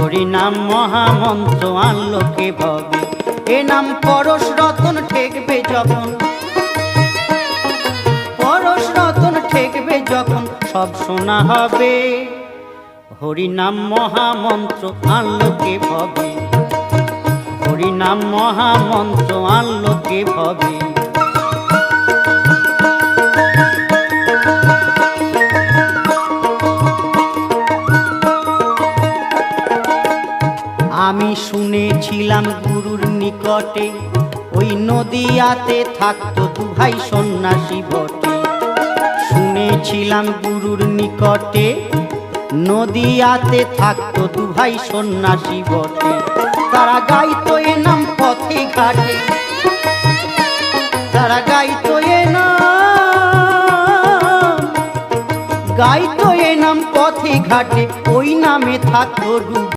হরি নাম মহামন্ত্র আনলো কে ভবে, এ নাম পরশ রতন ঠেকবে যখন, পরশ রতন ঠেকবে যখন সব শোনা হবে। হরি নাম মহামন্ত্র আনলো কে ভবে, হরি নাম মহামন্ত্র আনলো কে ভবে। আমি শুনেছিলাম গুরুর নিকটে, ওই নদিয়াতে থাকতো দু ভাই সন্ন্যাসী বটে। শুনেছিলাম গুরুর নিকটে, নদিয়াতে থাকতো দু ভাই সন্ন্যাসী বটে। তারা গাইতো এ নাম পথে ঘাটে, তারা গাইতো এ নাম, গাইতো এ নাম পথে ঘাটে, ওই নামে থাকতো